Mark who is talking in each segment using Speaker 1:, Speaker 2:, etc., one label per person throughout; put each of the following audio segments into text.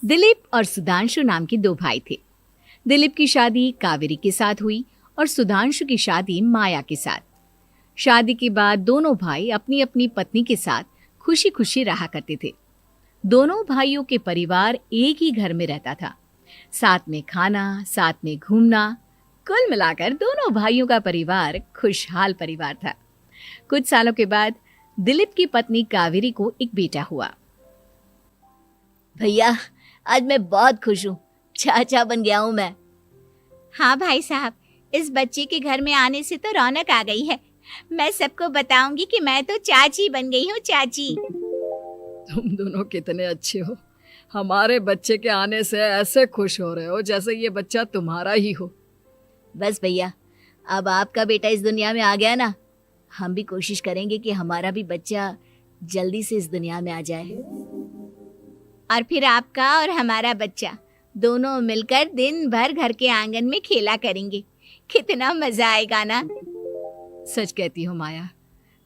Speaker 1: दिलीप और सुधांशु नाम के दो भाई थे। दिलीप की शादी कावेरी के साथ हुई और सुधांशु की शादी माया के साथ। शादी के बाद दोनों भाई अपनी अपनी पत्नी के साथ खुशी खुशी रहा करते थे। दोनों भाइयों के परिवार एक ही घर में रहता था, साथ में खाना, साथ में घूमना। कुल मिलाकर दोनों भाइयों का परिवार खुशहाल परिवार था। कुछ सालों के बाद दिलीप की पत्नी कावेरी को एक बेटा हुआ।
Speaker 2: भैया, आज मैं बहुत खुश हूँ। चाचा बन गया हूँ मैं।
Speaker 3: हाँ भाई साहब, इस बच्चे के घर में आने से तो रौनक आ गई है। मैं सबको बताऊंगी कि मैं तो चाची बन गई हूँ, चाची।
Speaker 4: तुम दोनों कितने अच्छे हो। हमारे बच्चे के आने से ऐसे खुश हो रहे हो जैसे ये बच्चा तुम्हारा ही हो।
Speaker 2: बस भैया, अब आपका बेटा इस दुनिया में आ गया ना, हम भी कोशिश करेंगे कि हमारा भी बच्चा जल्दी से इस दुनिया में आ जाए।
Speaker 3: और फिर आपका और हमारा बच्चा दोनों मिलकर दिन भर घर के आंगन में खेला करेंगे। कितना मजा आएगा ना।
Speaker 1: सच कहती हो माया,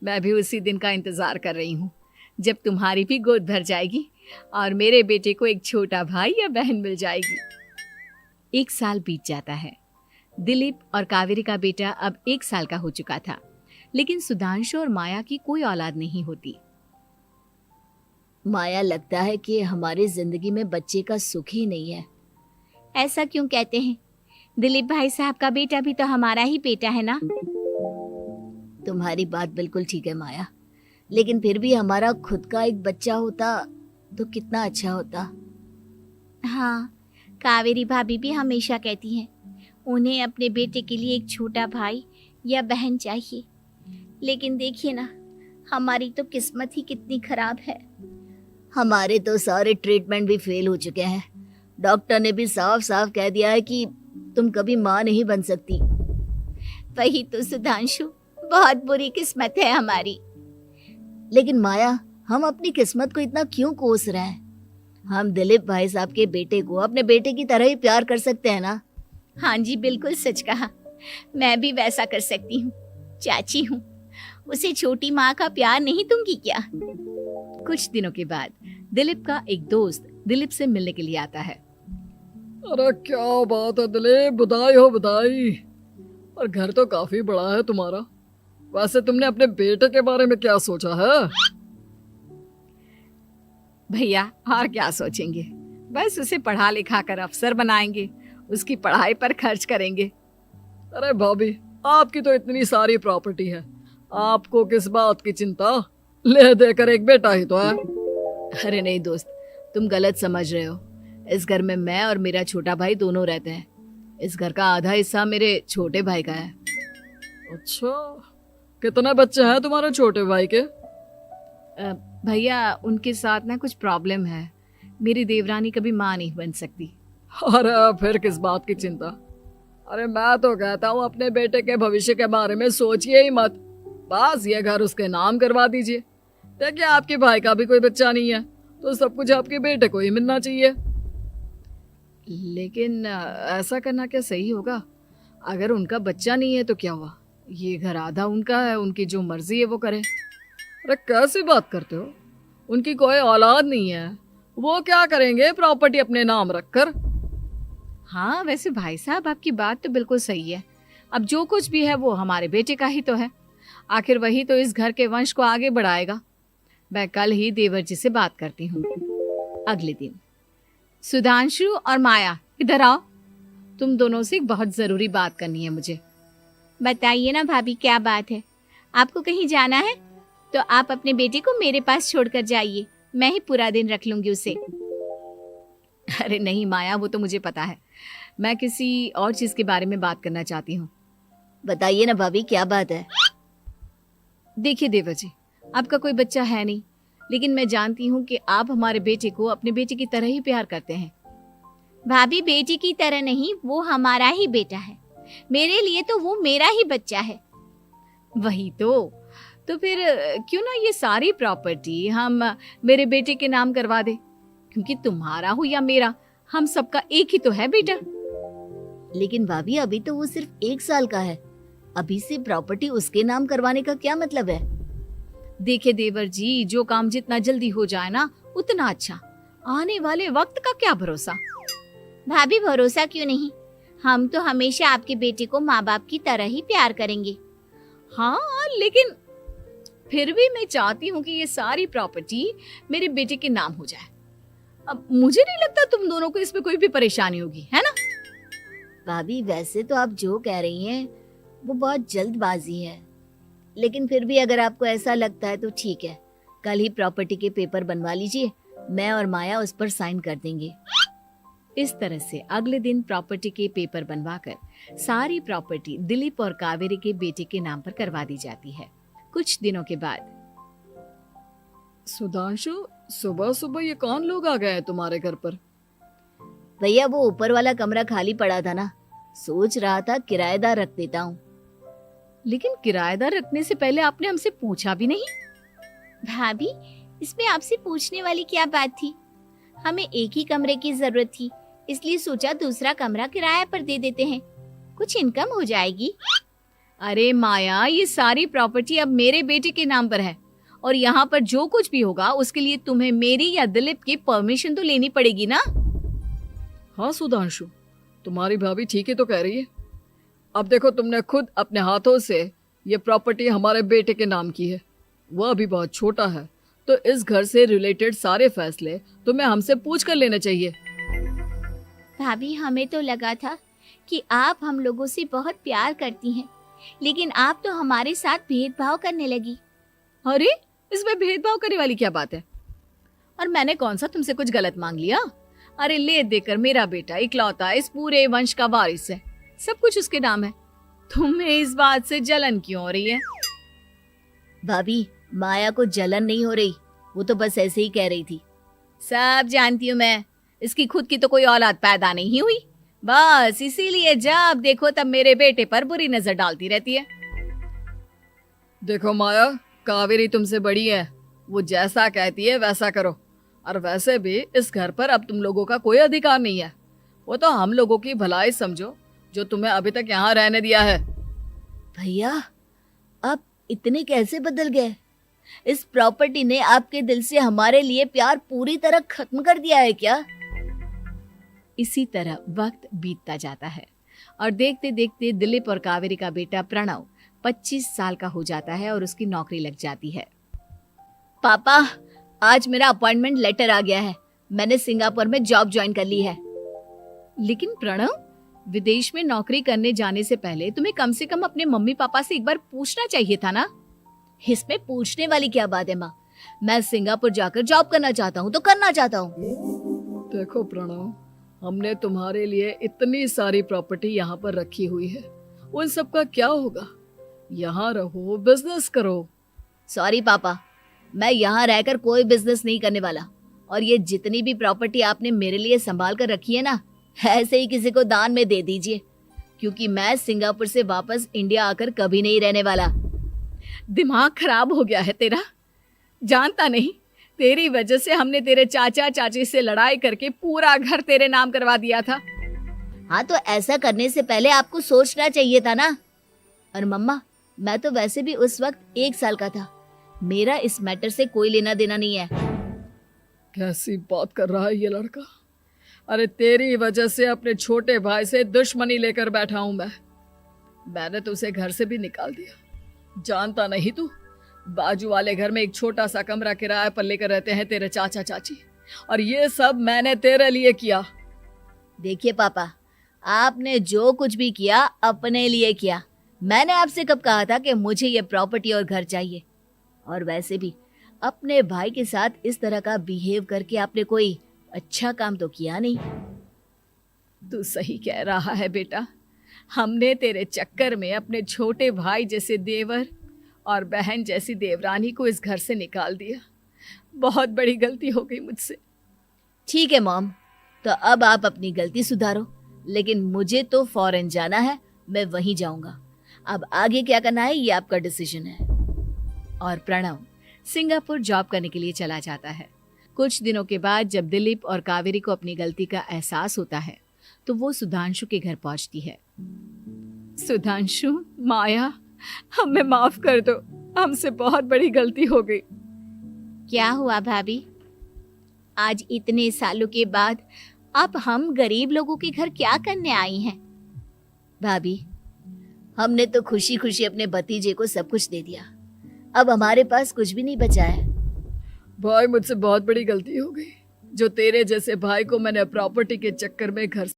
Speaker 1: मैं भी उसी दिन का इंतजार कर रही हूँ जब तुम्हारी भी गोद भर जाएगी और मेरे बेटे को एक छोटा भाई या बहन मिल जाएगी। 1 साल बीत जाता है। दिलीप और कावेरी का बेटा अब 1 साल का हो चुका था, लेकिन सुधांशु और माया की कोई औलाद नहीं होती।
Speaker 2: माया, लगता है कि हमारी जिंदगी में बच्चे का सुख ही नहीं है।
Speaker 3: ऐसा क्यों कहते हैं? दिलीप भाई साहब का बेटा भी तो हमारा ही बेटा है ना।
Speaker 2: तुम्हारी बात बिल्कुल ठीक है माया, लेकिन फिर भी हमारा खुद का एक बच्चा होता तो कितना अच्छा होता।
Speaker 3: हाँ, कावेरी भाभी भी हमेशा कहती हैं उन्हें अपने बेटे के लिए एक छोटा भाई या बहन चाहिए। लेकिन देखिए ना, हमारी तो किस्मत ही कितनी खराब है।
Speaker 2: हमारे तो सारे ट्रीटमेंट भी फेल हो चुके हैं। डॉक्टर ने भी साफ साफ कह दिया है कि तुम कभी माँ नहीं बन सकती।
Speaker 3: वही तो सुधांशु, बहुत बुरी किस्मत है हमारी।
Speaker 2: लेकिन माया, हम अपनी किस्मत को इतना क्यों कोस रहे हैं? हम दिलीप भाई साहब के बेटे को अपने बेटे की तरह ही प्यार कर सकते हैं ना।
Speaker 3: हाँ जी, बिल्कुल सच कहा। मैं भी वैसा कर सकती हूँ। चाची हूँ, उसे छोटी माँ का प्यार नहीं दूंगी क्या?
Speaker 1: कुछ दिनों के बाद दिलीप का एक दोस्त दिलीप से मिलने के लिए आता है।
Speaker 4: अरे क्या बात है दिलीप, बधाई हो बधाई। और घर तो काफी बड़ा है तुम्हारा। वैसे तुमने अपने बेटे के बारे में क्या सोचा है?
Speaker 1: भैया, और क्या सोचेंगे, बस उसे पढ़ा लिखा कर अफसर बनाएंगे, उसकी पढ़ाई पर खर्च करेंगे।
Speaker 4: अरे भाभी, आपकी तो इतनी सारी प्रॉपर्टी है, आपको किस बात की चिंता? ले देकर एक बेटा ही तो है।
Speaker 1: अरे नहीं दोस्त, तुम गलत समझ रहे हो। इस घर में मैं और मेरा छोटा भाई दोनों रहते हैं। इस घर का आधा हिस्सा मेरे छोटे भाई का है।
Speaker 4: अच्छा, कितने बच्चे हैं तुम्हारे छोटे भाई के?
Speaker 1: भैया, उनके साथ ना कुछ प्रॉब्लम है। मेरी देवरानी कभी माँ नहीं बन सकती।
Speaker 4: अरे फिर किस बात की चिंता? अरे मैं तो कहता हूँ अपने बेटे के भविष्य के बारे में सोचिए ही मत। बस ये घर उसके नाम करवा दीजिए। देखिए, आपके भाई का भी कोई बच्चा नहीं है तो सब कुछ आपके बेटे को ही मिलना चाहिए।
Speaker 1: लेकिन ऐसा करना क्या सही होगा? अगर उनका बच्चा नहीं है तो क्या हुआ? ये घर आधा उनका है, उनकी जो मर्जी है वो करे।
Speaker 4: अरे कैसी बात करते हो? उनकी कोई औलाद नहीं है, वो क्या करेंगे प्रॉपर्टी अपने नाम रखकर?
Speaker 1: हाँ, वैसे भाई साहब, आपकी बात तो बिल्कुल सही है। अब जो कुछ भी है वो हमारे बेटे का ही तो है। आखिर वही तो इस घर के वंश को आगे बढ़ाएगा। मैं कल ही देवर जी से बात करती हूँ। अगले दिन सुधांशु और माया, इधर आओ। तुम दोनों से एक बहुत जरूरी बात करनी है मुझे।
Speaker 3: बताइए ना भाभी, क्या बात है? आपको कहीं जाना है तो आप अपने बेटे को मेरे पास छोड़कर जाइए। मैं ही पूरा दिन रख लूंगी उसे।
Speaker 1: अरे नहीं माया, वो तो मुझे पता है। मैं किसी और चीज के बारे में बात करना चाहती हूँ।
Speaker 2: बताइए ना भाभी, क्या बात है?
Speaker 1: देखिए देवर जी, आपका कोई बच्चा है नहीं, लेकिन मैं जानती हूँ कि आप हमारे बेटे को अपने बेटे की तरह ही प्यार करते हैं।
Speaker 3: भाभी, बेटी की तरह नहीं, वो हमारा ही बेटा है। मेरे लिए तो वो मेरा ही बच्चा है।
Speaker 1: वही तो फिर क्यों ना ये सारी प्रॉपर्टी हम मेरे बेटे के नाम करवा दे, क्योंकि तुम्हारा हो या मेरा, हम सबका एक ही तो है बेटा।
Speaker 2: लेकिन भाभी, अभी तो वो सिर्फ 1 साल का है। अभी से प्रॉपर्टी उसके नाम करवाने का क्या मतलब है?
Speaker 1: देखिए देवर जी, जो काम जितना जल्दी हो जाए ना उतना अच्छा। आने वाले वक्त का क्या भरोसा।
Speaker 3: भाभी भरोसा क्यों नहीं, हम तो हमेशा आपके बेटे को माँ बाप की तरह ही प्यार करेंगे।
Speaker 1: हाँ, लेकिन फिर भी मैं चाहती हूँ कि ये सारी प्रॉपर्टी मेरे बेटे के नाम हो जाए। अब मुझे नहीं लगता तुम दोनों को इसमें कोई भी परेशानी होगी, है ना?
Speaker 2: भाभी वैसे तो आप जो कह रही हैं वो बहुत जल्दबाजी है, लेकिन फिर भी अगर आपको ऐसा लगता है तो ठीक है, कल ही प्रॉपर्टी के पेपर बनवा लीजिए, मैं और माया उस पर साइन कर देंगे।
Speaker 1: इस तरह से अगले दिन प्रॉपर्टी के पेपर बनवाकर सारी प्रॉपर्टी दिलीप और कावेरी के बेटे के नाम पर करवा दी जाती है। कुछ दिनों के बाद
Speaker 4: सुधांशु, सुबह सुबह ये कौन लोग आ गए हैं तुम्हारे घर पर?
Speaker 2: भैया वो ऊपर वाला कमरा खाली पड़ा था ना, सोच रहा था किराएदार रख देता हूँ।
Speaker 1: लेकिन किराएदार रखने से पहले आपने हमसे पूछा भी नहीं।
Speaker 3: भाभी इसमें आपसे पूछने वाली क्या बात थी, हमें एक ही कमरे की जरूरत थी, इसलिए सोचा दूसरा कमरा किराए पर दे देते हैं, कुछ इनकम हो जाएगी।
Speaker 1: अरे माया, ये सारी प्रॉपर्टी अब मेरे बेटे के नाम पर है और यहाँ पर जो कुछ भी होगा उसके लिए तुम्हें मेरी या दिलीप की परमिशन तो लेनी पड़ेगी ना।
Speaker 4: हाँ सुधांशु, तुम्हारी भाभी ठीक ही तो कह रही है। अब देखो, तुमने खुद अपने हाथों से ये प्रॉपर्टी हमारे बेटे के नाम की है, वह अभी बहुत छोटा है, तो इस घर से रिलेटेड सारे फैसले तुम्हें हमसे पूछ कर लेने चाहिए।
Speaker 3: भाभी हमें तो लगा था कि आप हम लोगों से बहुत प्यार करती हैं, लेकिन आप तो हमारे साथ भेदभाव करने लगी।
Speaker 1: अरे, इसमें भेदभाव करने वाली क्या बात है? और मैंने कौन सा तुमसे कुछ गलत मांग लिया? अरे ले देकर मेरा बेटा इकलौता इस पूरे वंश का वारिस है, सब कुछ उसके नाम है। तुम्हें इस बात से जलन क्यों हो रही है?
Speaker 2: भाभी माया को जलन नहीं हो रही, वो तो बस ऐसे ही कह रही थी।
Speaker 1: सब जानती हूँ मैं, इसकी खुद की तो कोई औलाद पैदा नहीं हुई, बस इसीलिए जब देखो तब मेरे बेटे पर बुरी नजर डालती रहती है।
Speaker 4: देखो माया, कावेरी तुमसे बड़ी है, वो जैसा कहती है वैसा करो। और वैसे भी इस घर पर अब तुम लोगों का कोई अधिकार नहीं है, वो तो हम लोगों की भलाई समझो जो तुम्हें अभी तक यहाँ रहने दिया है।
Speaker 2: भैया आप इतने कैसे बदल गए? इस प्रॉपर्टी ने आपके दिल से हमारे लिए प्यार पूरी तरह खत्म कर दिया है क्या?
Speaker 1: इसी तरह वक्त बीतता जाता है और देखते देखते दिलीप और कावेरी का बेटा प्रणव 25 साल का हो जाता है और उसकी नौकरी लग जाती है।
Speaker 2: पापा आज मेरा अपॉइंटमेंट लेटर आ गया है, मैंने सिंगापुर में जॉब ज्वाइन कर ली है।
Speaker 1: लेकिन प्रणव, विदेश में नौकरी करने जाने से पहले तुम्हें कम से कम अपने मम्मी पापा से एक बार पूछना चाहिए था ना।
Speaker 2: इसमें पूछने वाली क्या बात है माँ, मैं सिंगापुर जाकर जॉब करना चाहता हूँ तो करना चाहता हूँ।
Speaker 4: देखो प्रणव, हमने तुम्हारे लिए इतनी सारी प्रॉपर्टी यहाँ पर रखी हुई है, उन सब का क्या होगा? यहाँ रहो, बिजनेस करो।
Speaker 2: सॉरी पापा, मैं यहाँ रहकर कोई बिजनेस नहीं करने वाला, और ये जितनी भी प्रॉपर्टी आपने मेरे लिए संभाल कर रखी है ना, ऐसे ही किसी को दान में दे दीजिए, क्योंकि मैं सिंगापुर से वापस इंडिया आकर कभी नहीं रहने वाला।
Speaker 1: दिमाग खराब हो गया है तेरा, जानता नहीं तेरी वजह से हमने तेरे चाचा चाची से लड़ाई करके पूरा घर तेरे नाम करवा दिया था।
Speaker 2: हाँ तो ऐसा करने से पहले आपको सोचना चाहिए था ना। और मम्मा, मैं तो वैसे भी उस वक्त 1 साल का था, मेरा इस मैटर से कोई लेना देना नहीं है।
Speaker 4: कैसी बात कर रहा है ये लड़का? अरे तेरी वजह से अपने छोटे भाई से दुश्मनी लेकर बैठा हूं मैंने तो उसे घर से भी निकाल दिया। जानता नहीं तू, बाजू वाले घर में एक छोटा सा कमरा किराए पर लेकर रहते हैं तेरे चाचा चाची, और ये सब मैंने तेरे लिए किया।
Speaker 2: देखिए पापा, आपने जो कुछ भी किया अपने लिए किया। मैंने आपसे कब कहा था कि मुझे ये प्रॉपर्टी और घर चाहिए? और वैसे भी अपने भाई के साथ इस तरह का बिहेव करके आपने कोई अच्छा काम तो किया नहीं।
Speaker 1: तू सही कह रहा है बेटा, हमने तेरे चक्कर में अपने छोटे भाई जैसे देवर और बहन जैसी देवरानी को इस घर से निकाल दिया। बहुत बड़ी गलती हो गई मुझसे।
Speaker 2: ठीक है मॉम, तो अब आप अपनी गलती सुधारो, लेकिन मुझे तो फॉरेन जाना है, मैं वहीं जाऊंगा। अब आगे क्या करना है ये आपका डिसीजन है।
Speaker 1: और प्रणव सिंगापुर जॉब करने के लिए चला जाता है। कुछ दिनों के बाद जब दिलीप और कावेरी को अपनी गलती का एहसास होता है तो वो सुधांशु के घर पहुंचती है। सुधांशु, माया, हमें माफ कर दो, हमसे बहुत बड़ी गलती हो गई।
Speaker 3: क्या हुआ भाभी? आज इतने सालों के बाद आप हम गरीब लोगों के घर क्या करने आई हैं?
Speaker 2: भाभी, हमने तो खुशी खुशी अपने भतीजे को सब कुछ दे दिया, अब हमारे पास कुछ भी नहीं बचा है।
Speaker 4: भाई मुझसे बहुत बड़ी गलती हो गई, जो तेरे जैसे भाई को मैंने प्रॉपर्टी के चक्कर में घर